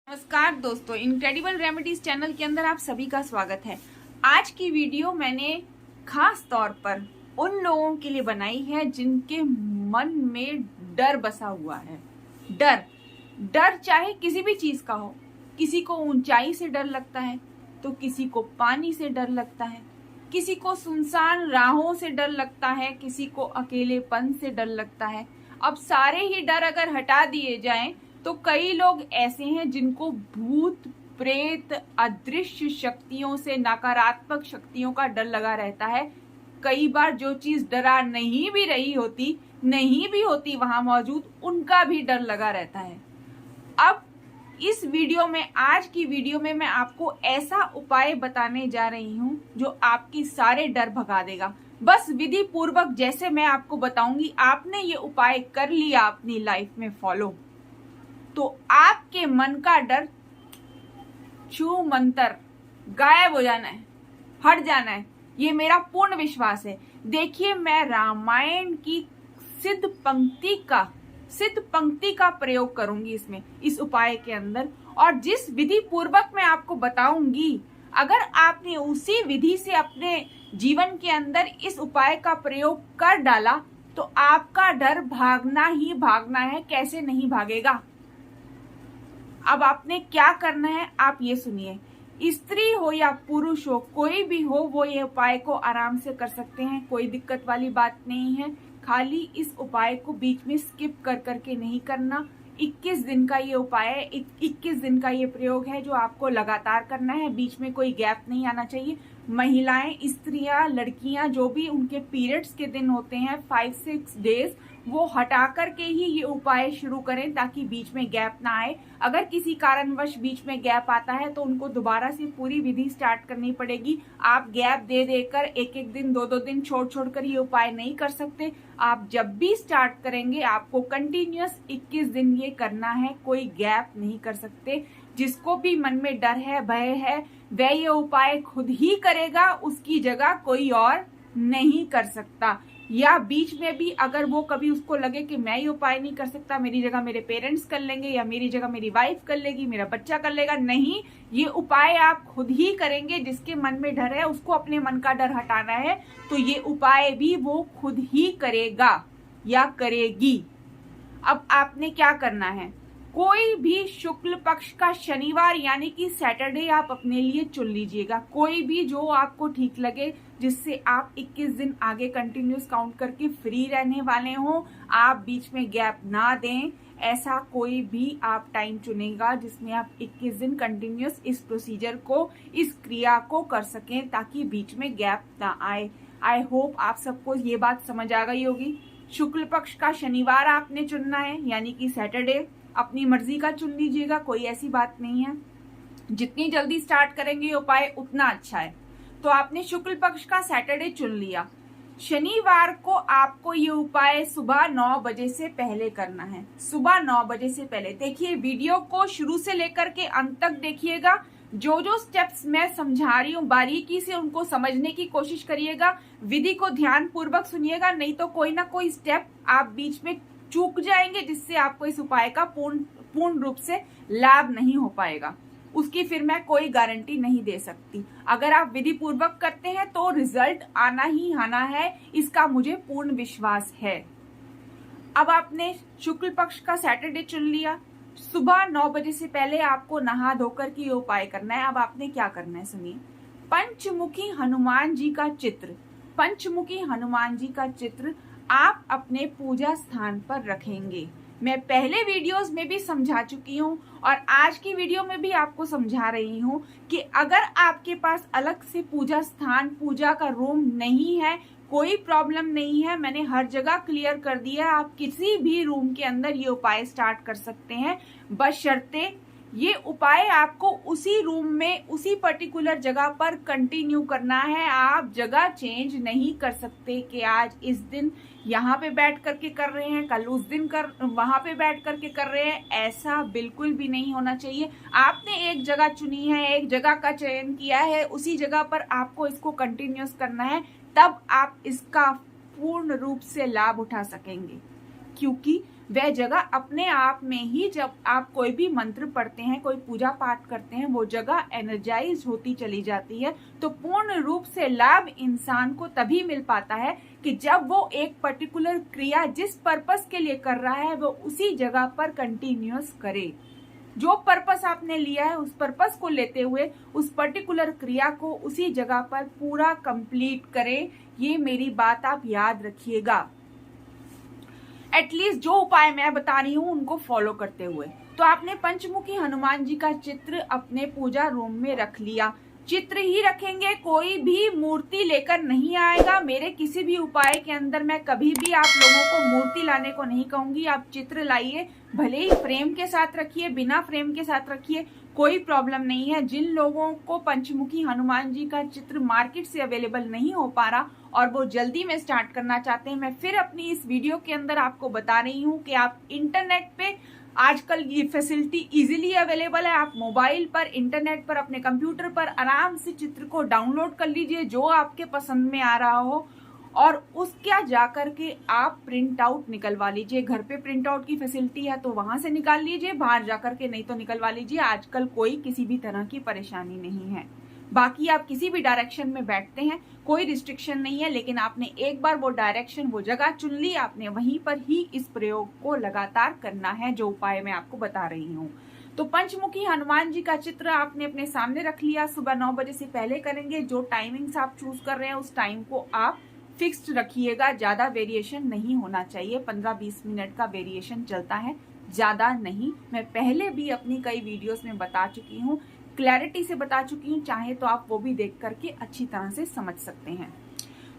नमस्कार दोस्तों, incredible remedies channel के अंदर आप सभी का स्वागत है। आज की वीडियो मैंने खास तौर पर उन लोगों के लिए बनाई है जिनके मन में डर बसा हुआ है। डर चाहे किसी भी चीज का हो। किसी को ऊंचाई से डर लगता है तो किसी को पानी से डर लगता है, किसी को सुनसान राहों से डर लगता है, किसी को अकेलेपन से डर लगता है। अब सारे ही डर अगर हटा दिए जाएं तो कई लोग ऐसे हैं जिनको भूत प्रेत अदृश्य शक्तियों से, नकारात्मक शक्तियों का डर लगा रहता है। कई बार जो चीज डरा नहीं भी होती वहां मौजूद, उनका भी डर लगा रहता है। अब इस वीडियो में, आज की वीडियो में मैं आपको ऐसा उपाय बताने जा रही हूं जो आपकी सारे डर भगा देगा। बस विधि पूर्वक जैसे मैं आपको बताऊंगी, आपने ये उपाय कर लिया अपनी लाइफ में फॉलो, तो आपके मन का डर छू मंतर गायब हो जाना है, हट जाना है। ये मेरा पूर्ण विश्वास है। देखिए, मैं रामायण की सिद्ध पंक्ति का प्रयोग करूंगी इस उपाय के अंदर, और जिस विधि पूर्वक मैं आपको बताऊंगी, अगर आपने उसी विधि से अपने जीवन के अंदर इस उपाय का प्रयोग कर डाला तो आपका डर भागना ही भागना है। कैसे नहीं भागेगा? अब आपने क्या करना है आप ये सुनिए। स्त्री हो या पुरुष हो, कोई भी हो, वो ये उपाय को आराम से कर सकते हैं। कोई दिक्कत वाली बात नहीं है। खाली इस उपाय को बीच में स्किप कर करके नहीं करना। 21 दिन का ये उपाय है, 21 दिन का ये प्रयोग है जो आपको लगातार करना है। बीच में कोई गैप नहीं आना चाहिए। महिलाएं, स्त्रियां, लड़कियां, जो भी उनके पीरियड्स के दिन होते हैं 5-6 डेज, वो हटा करके ही ये उपाय शुरू करें ताकि बीच में गैप ना आए। अगर किसी कारणवश बीच में गैप आता है तो उनको दोबारा से पूरी विधि स्टार्ट करनी पड़ेगी। आप गैप दे देकर एक दिन, 2 दिन छोड़ कर ये उपाय नहीं कर सकते। आप जब भी स्टार्ट करेंगे आपको कंटिन्यूअस 21 दिन ये करना है, कोई गैप नहीं कर सकते। जिसको भी मन में डर है, भय है, वह ये उपाय खुद ही करेगा, उसकी जगह कोई और नहीं कर सकता। या बीच में भी अगर वो कभी उसको लगे कि मैं ये उपाय नहीं कर सकता, मेरी जगह मेरे पेरेंट्स कर लेंगे या मेरी जगह मेरी वाइफ कर लेगी, मेरा बच्चा कर लेगा, नहीं, ये उपाय आप खुद ही करेंगे। जिसके मन में डर है उसको अपने मन का डर हटाना है, तो ये उपाय भी वो खुद ही करेगा या करेगी। अब आपने क्या करना है, कोई भी शुक्ल पक्ष का शनिवार यानी कि सैटरडे आप अपने लिए चुन लीजिएगा। कोई भी जो आपको ठीक लगे, जिससे आप 21 दिन आगे कंटिन्यूस काउंट करके फ्री रहने वाले हो, आप बीच में गैप ना दें। ऐसा कोई भी आप टाइम चुनेगा जिसमें आप 21 दिन कंटिन्यूस इस प्रोसीजर को, इस क्रिया को कर सकें ताकि बीच में गैप ना आए। आई होप आप सबको ये बात समझ आ गई होगी। शुक्ल पक्ष का शनिवार आपने चुनना है यानी कि सैटरडे। अपनी मर्जी का चुन लीजिएगा, कोई ऐसी बात नहीं है। जितनी जल्दी स्टार्ट करेंगे उपाय उतना अच्छा है। तो आपने शुक्ल पक्ष का सैटरडे चुन लिया। शनिवार को आपको ये उपाय सुबह 9 बजे से पहले करना है। सुबह 9 बजे से पहले। देखिए, वीडियो को शुरू से लेकर के अंत तक देखिएगा। जो स्टेप्स मैं समझा रही हूँ बारीकी से उनको समझने की कोशिश करिएगा। विधि को ध्यान पूर्वक सुनिएगा, नहीं तो कोई ना कोई स्टेप आप बीच में चूक जाएंगे जिससे आपको इस उपाय का पूर्ण रूप से लाभ नहीं हो पाएगा। उसकी फिर मैं कोई गारंटी नहीं दे सकती। अगर आप विधि पूर्वक करते हैं तो रिजल्ट आना ही आना है, इसका मुझे पूर्ण विश्वास है। अब आपने शुक्ल पक्ष का सैटरडे चुन लिया। सुबह 9 बजे से पहले आपको नहा धोकर के ये उपाय करना है। अब आपने क्या करना है सुनिए। पंचमुखी हनुमान जी का चित्र आप अपने पूजा स्थान पर रखेंगे। मैं पहले वीडियोस में भी समझा चुकी हूँ और आज की वीडियो में भी आपको समझा रही हूँ कि अगर आपके पास अलग से पूजा स्थान, पूजा का रूम नहीं है, कोई प्रॉब्लम नहीं है। मैंने हर जगह क्लियर कर दिया, आप किसी भी रूम के अंदर ये उपाय स्टार्ट कर सकते हैं। बशर्ते ये उपाय आपको उसी रूम में, उसी पर्टिकुलर जगह पर कंटिन्यू करना है। आप जगह चेंज नहीं कर सकते कि आज इस दिन यहाँ पे बैठ करके कर रहे हैं, कल उस दिन वहां पे बैठ करके कर रहे हैं। ऐसा बिल्कुल भी नहीं होना चाहिए। आपने एक जगह चुनी है, एक जगह का चयन किया है, उसी जगह पर आपको इसको कंटिन्यूस करना है, तब आप इसका पूर्ण रूप से लाभ उठा सकेंगे। क्योंकि वह जगह अपने आप में ही, जब आप कोई भी मंत्र पढ़ते हैं, कोई पूजा पाठ करते हैं, वो जगह एनर्जाइज होती चली जाती है। तो पूर्ण रूप से लाभ इंसान को तभी मिल पाता है कि जब वो एक पर्टिकुलर क्रिया जिस पर्पस के लिए कर रहा है वो उसी जगह पर कंटिन्यूअस करे। जो पर्पस आपने लिया है उस पर्पस को लेते हुए उस पर्टिकुलर क्रिया को उसी जगह पर पूरा कंप्लीट करें। ये मेरी बात आप याद रखिएगा। एटलीस्ट जो उपाय मैं बता रही हूँ उनको फॉलो करते हुए। तो आपने पंचमुखी हनुमान जी का चित्र अपने पूजा रूम में रख लिया। चित्र ही रखेंगे, कोई भी मूर्ति लेकर नहीं आएगा। मेरे किसी भी उपाय के अंदर मैं कभी भी आप लोगों को मूर्ति लाने को नहीं कहूंगी। आप चित्र लाइए, भले ही फ्रेम के साथ रखिए, बिना फ्रेम के साथ रखिए, कोई प्रॉब्लम नहीं है। जिन लोगों को पंचमुखी हनुमान जी का चित्र मार्केट से अवेलेबल नहीं हो पा रहा और वो जल्दी में स्टार्ट करना चाहते हैं, मैं फिर अपनी इस वीडियो के अंदर आपको बता रही हूँ कि आप इंटरनेट पे आजकल ये फैसिलिटी इजीली अवेलेबल है। आप मोबाइल पर, इंटरनेट पर, अपने कंप्यूटर पर आराम से चित्र को डाउनलोड कर लीजिए जो आपके पसंद में आ रहा हो, और उसका जाकर के आप प्रिंट आउट निकलवा लीजिए। घर पे प्रिंट आउट की फैसिलिटी है तो वहां से निकाल लीजिए, बाहर जाकर के नहीं तो निकलवा लीजिए। आजकल कोई किसी भी तरह की परेशानी नहीं है। बाकी आप किसी भी डायरेक्शन में बैठते हैं, कोई रिस्ट्रिक्शन नहीं है, लेकिन आपने एक बार वो डायरेक्शन, वो जगह चुन ली, आपने वहीं पर ही इस प्रयोग को लगातार करना है जो उपाय मैं आपको बता रही हूँ। तो पंचमुखी हनुमान जी का चित्र आपने अपने सामने रख लिया। सुबह 9 बजे से पहले करेंगे। जो टाइमिंग्स आप चूज कर रहे हैं उस टाइम को आप फिक्स्ड रखिएगा। ज्यादा वेरिएशन नहीं होना चाहिए, 15-20 मिनट का वेरिएशन चलता है, ज्यादा नहीं। मैं पहले भी अपनी कई वीडियोस में बता चुकी हूँ, क्लैरिटी से बता चुकी हूँ, चाहे तो आप वो भी देख करके अच्छी तरह से समझ सकते हैं।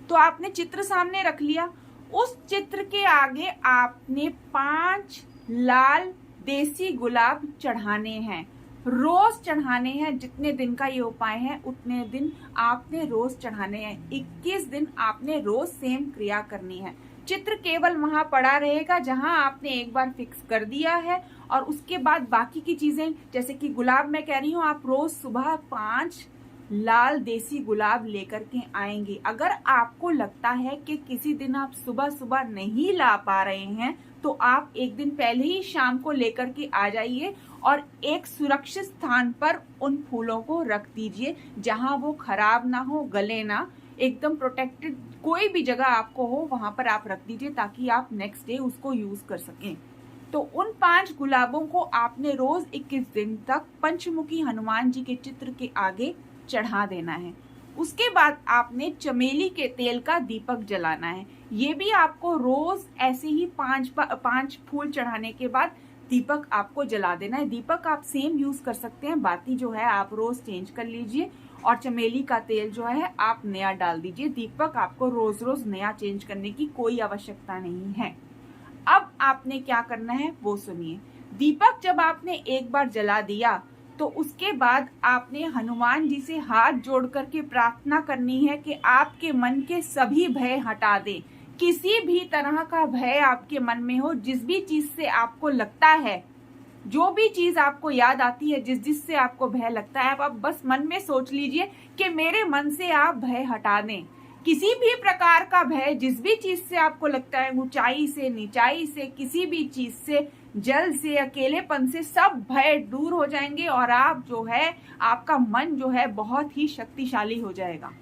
तो आपने चित्र सामने रख लिया। उस चित्र के आगे आपने 5 लाल देसी गुलाब चढ़ाने हैं, रोज चढ़ाने हैं। जितने दिन का ये उपाय है उतने दिन आपने रोज चढ़ाने हैं। 21 दिन आपने रोज सेम क्रिया करनी है। चित्र केवल वहां पड़ा रहेगा जहां आपने एक बार फिक्स कर दिया है, और उसके बाद बाकी की चीजें, जैसे कि गुलाब मैं कह रही हूँ, आप रोज सुबह 5 लाल देसी गुलाब लेकर के आएंगे। अगर आपको लगता है कि किसी दिन आप सुबह सुबह नहीं ला पा रहे हैं तो आप एक दिन पहले ही शाम को लेकर के आ जाइए और एक सुरक्षित स्थान पर उन फूलों को रख दीजिए जहां वो खराब ना हो, गले ना, एकदम प्रोटेक्टेड कोई भी जगह आपको हो वहां पर आप रख दीजिए ताकि आप नेक्स्ट डे उसको यूज कर सकें। तो उन 5 गुलाबों को आपने रोज 21 दिन तक पंचमुखी हनुमान जी के चित्र के आगे चढ़ा देना है। उसके बाद आपने चमेली के तेल का दीपक जलाना है। ये भी आपको रोज ऐसे ही 5 फूल चढ़ाने के बाद दीपक आपको जला देना है। दीपक आप सेम यूज कर सकते हैं, बाती जो है आप रोज चेंज कर लीजिए, और चमेली का तेल जो है आप नया डाल दीजिए। दीपक आपको रोज रोज नया चेंज करने की कोई आवश्यकता नहीं है। अब आपने क्या करना है वो सुनिए। दीपक जब आपने एक बार जला दिया तो उसके बाद आपने हनुमान जी से हाथ जोड़ करके प्रार्थना करनी है कि आपके मन के सभी भय हटा दे। किसी भी तरह का भय आपके मन में हो, जिस भी चीज से आपको लगता है, जो भी चीज आपको याद आती है, जिस से आपको भय लगता है, आप बस मन में सोच लीजिए कि मेरे मन से आप भय हटा दें। किसी भी प्रकार का भय, जिस भी चीज से आपको लगता है, ऊंचाई से, नीचाई से, किसी भी चीज से, जल से, अकेलेपन से, सब भय दूर हो जाएंगे और आप जो है, आपका मन जो है बहुत ही शक्तिशाली हो जाएगा।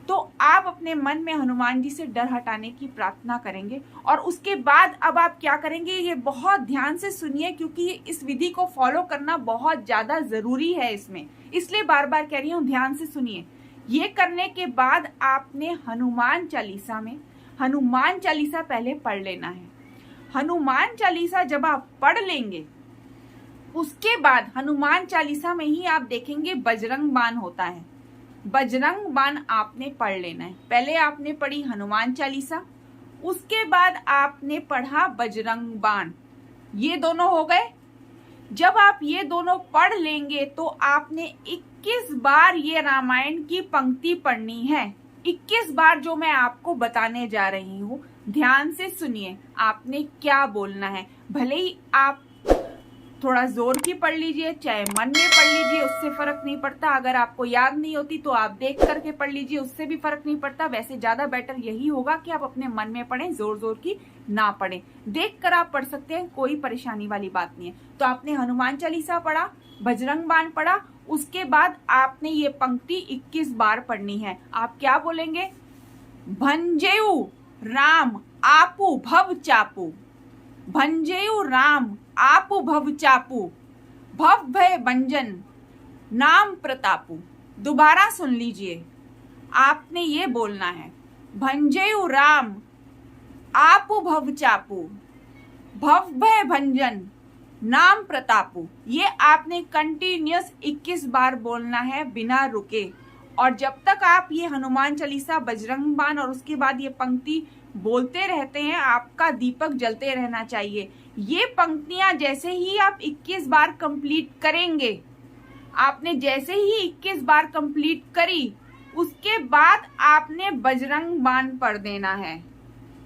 तो आप अपने मन में हनुमान जी से डर हटाने की प्रार्थना करेंगे। और उसके बाद अब आप क्या करेंगे, ये बहुत ध्यान से सुनिए, क्योंकि इस विधि को फॉलो करना बहुत ज्यादा जरूरी है इसमें, इसलिए बार बार कह रही हूँ, ध्यान से सुनिए। ये करने के बाद आपने हनुमान चालीसा पहले पढ़ लेना है। हनुमान चालीसा जब आप पढ़ लेंगे उसके बाद हनुमान चालीसा में ही आप देखेंगे बजरंग बाण होता है। बजरंग बाण आपने पढ़ लेना है। पहले आपने पढ़ी हनुमान चालीसा, उसके बाद आपने पढ़ा बजरंग बाण। ये दोनों हो गए। जब आप ये दोनों पढ़ लेंगे तो आपने 21 बार ये रामायण की पंक्ति पढ़नी है। 21 बार जो मैं आपको बताने जा रही हूँ, ध्यान से सुनिए। आपने क्या बोलना है, भले ही आप थोड़ा जोर की पढ़ लीजिए, चाहे मन में पढ़ लीजिए, उससे फर्क नहीं पड़ता। अगर आपको याद नहीं होती तो आप देख करके पढ़ लीजिए, उससे भी फर्क नहीं पड़ता। वैसे ज्यादा बेटर यही होगा कि आप अपने मन में पढ़ें, जोर जोर की ना पढ़ें। देख कर आप पढ़ सकते हैं, कोई परेशानी वाली बात नहीं है। तो आपने हनुमान चालीसा पढ़ा, बजरंग बाण पढ़ा, उसके बाद आपने ये पंक्ति 21 बार पढ़नी है। आप क्या बोलेंगे? भंजेऊ राम आपू भव चापू, भंजेऊ राम आपू भव चापू, भव भय भंजन नाम प्रतापू। दोबारा सुन लीजिए, आपने ये बोलना है, भंजेऊ राम आपू भव चापू, भव भय भंजन नाम प्रतापू। ये आपने कंटिन्यूअस 21 बार बोलना है बिना रुके। और जब तक आप ये हनुमान चालीसा, बजरंग बाण और उसके बाद ये पंक्ति बोलते रहते हैं, आपका दीपक जलते रहना चाहिए। ये पंक्तियां जैसे ही आप 21 बार कंप्लीट करेंगे, आपने जैसे ही 21 बार कंप्लीट करी, उसके बाद आपने बजरंग बाण पढ़ देना है।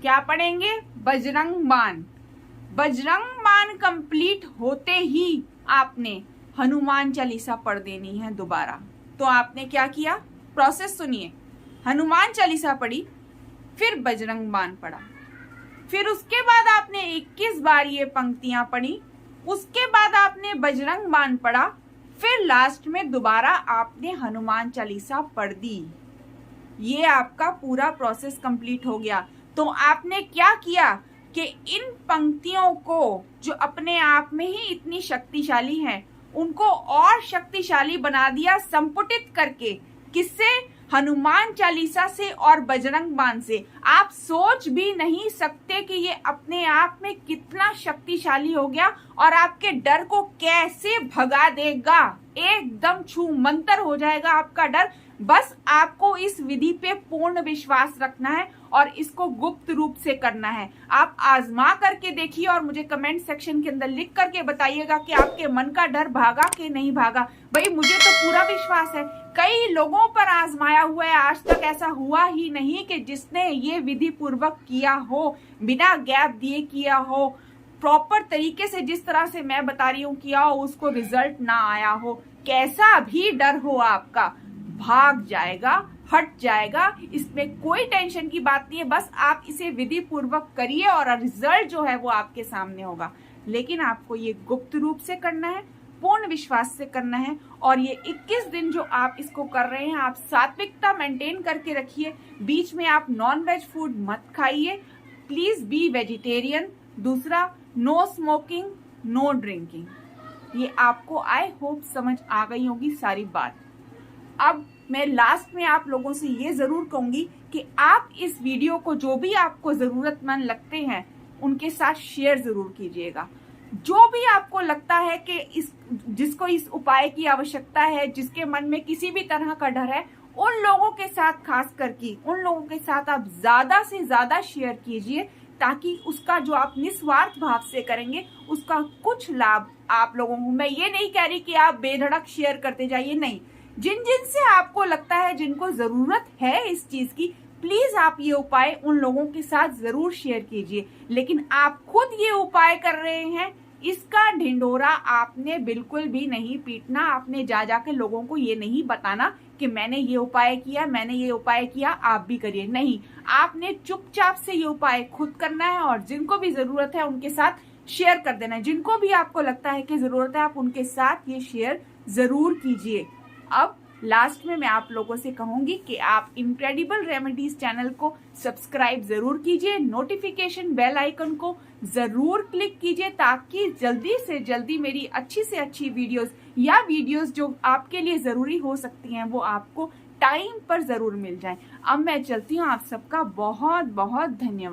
क्या पढ़ेंगे? बजरंग बाण। बजरंग बाण कंप्लीट होते ही आपने हनुमान चालीसा पढ़ देनी है दोबारा। तो आपने क्या किया? प्रोसेस सुनिए। हनुमान चालीसा पढ़ी, फिर बजरंग बाण पढ़ा, फिर उसके बाद आपने 21 बार ये पंक्तियां पढ़ी, उसके बाद आपने बजरंग बाण पढ़ा, फिर लास्ट में दोबारा आपने हनुमान चालीसा पढ़ दी। ये आपका पूरा प्रोसेस कंप्लीट हो गया। तो आपने क्या किया कि इन पंक्तियों को, जो अपने आप में ही इतनी शक्तिशाली हैं, उनको और शक्तिशाली बना दिया संपुटित करके। किससे? हनुमान चालीसा से और बजरंग बाण से। आप सोच भी नहीं सकते कि ये अपने आप में कितना शक्तिशाली हो गया और आपके डर को कैसे भगा देगा। एकदम छू मंतर हो जाएगा आपका डर। बस आपको इस विधि पे पूर्ण विश्वास रखना है और इसको गुप्त रूप से करना है। आप आजमा करके देखिए और मुझे कमेंट सेक्शन के अंदर लिख करके बताइएगा कि आपके मन का डर भागा कि नहीं भागा। भाई मुझे तो पूरा विश्वास है, कई लोगों पर आजमाया हुआ है, आज तक ऐसा हुआ ही नहीं कि जिसने ये विधि पूर्वक किया हो, बिना गैप दिए किया हो, प्रॉपर तरीके से जिस तरह से मैं बता रही हूँ किया हो, उसको रिजल्ट ना आया हो। कैसा भी डर हो आपका, भाग जाएगा, हट जाएगा। इसमें कोई टेंशन की बात नहीं है। बस आप इसे विधि पूर्वक करिए और रिजल्ट जो है वो आपके सामने होगा। लेकिन आपको ये गुप्त रूप से करना है, पूर्ण विश्वास से करना है। और ये 21 दिन जो आप इसको कर रहे हैं, आप सात्विकता मेंटेन करके रखिए। बीच में आप नॉन वेज फूड मत खाइए, प्लीज बी वेजिटेरियन। दूसरा, नो स्मोकिंग, नो ड्रिंकिंग। ये आपको आई होप समझ आ गई होगी सारी बात। अब मैं लास्ट में आप लोगों से ये जरूर कहूंगी कि आप इस वीडियो को जो भी आपको जरूरतमंद लगते हैं उनके साथ शेयर जरूर कीजिएगा। जो भी आपको लगता है कि जिसको इस उपाय की आवश्यकता है, जिसके मन में किसी भी तरह का डर है, उन लोगों के साथ, खास करके उन लोगों के साथ आप ज्यादा से ज्यादा शेयर कीजिए, ताकि उसका जो आप निस्वार्थ भाव से करेंगे उसका कुछ लाभ आप लोगों को। मैं ये नहीं कह रही कि आप बेधड़क शेयर करते जाइए, नहीं। जिन जिन से आपको लगता है, जिनको जरूरत है इस चीज की, प्लीज आप ये उपाय उन लोगों के साथ जरूर शेयर कीजिए। लेकिन आप खुद ये उपाय कर रहे हैं, इसका ढिंढोरा आपने बिल्कुल भी नहीं पीटना। आपने जा जाके लोगों को ये नहीं बताना कि मैंने ये उपाय किया, मैंने ये उपाय किया, आप भी करिए। नहीं, आपने चुपचाप से ये उपाय खुद करना है और जिनको भी जरूरत है उनके साथ शेयर कर देना है। जिनको भी आपको लगता है कि जरूरत है, आप उनके साथ ये शेयर जरूर कीजिए। अब लास्ट में मैं आप लोगों से कहूंगी कि आप इनक्रेडिबल रेमेडीज चैनल को सब्सक्राइब जरूर कीजिए, नोटिफिकेशन बेल आइकन को जरूर क्लिक कीजिए, ताकि जल्दी से जल्दी मेरी अच्छी से अच्छी वीडियोस या वीडियोस जो आपके लिए जरूरी हो सकती हैं वो आपको टाइम पर जरूर मिल जाए। अब मैं चलती हूँ। आप सबका बहुत बहुत धन्यवाद।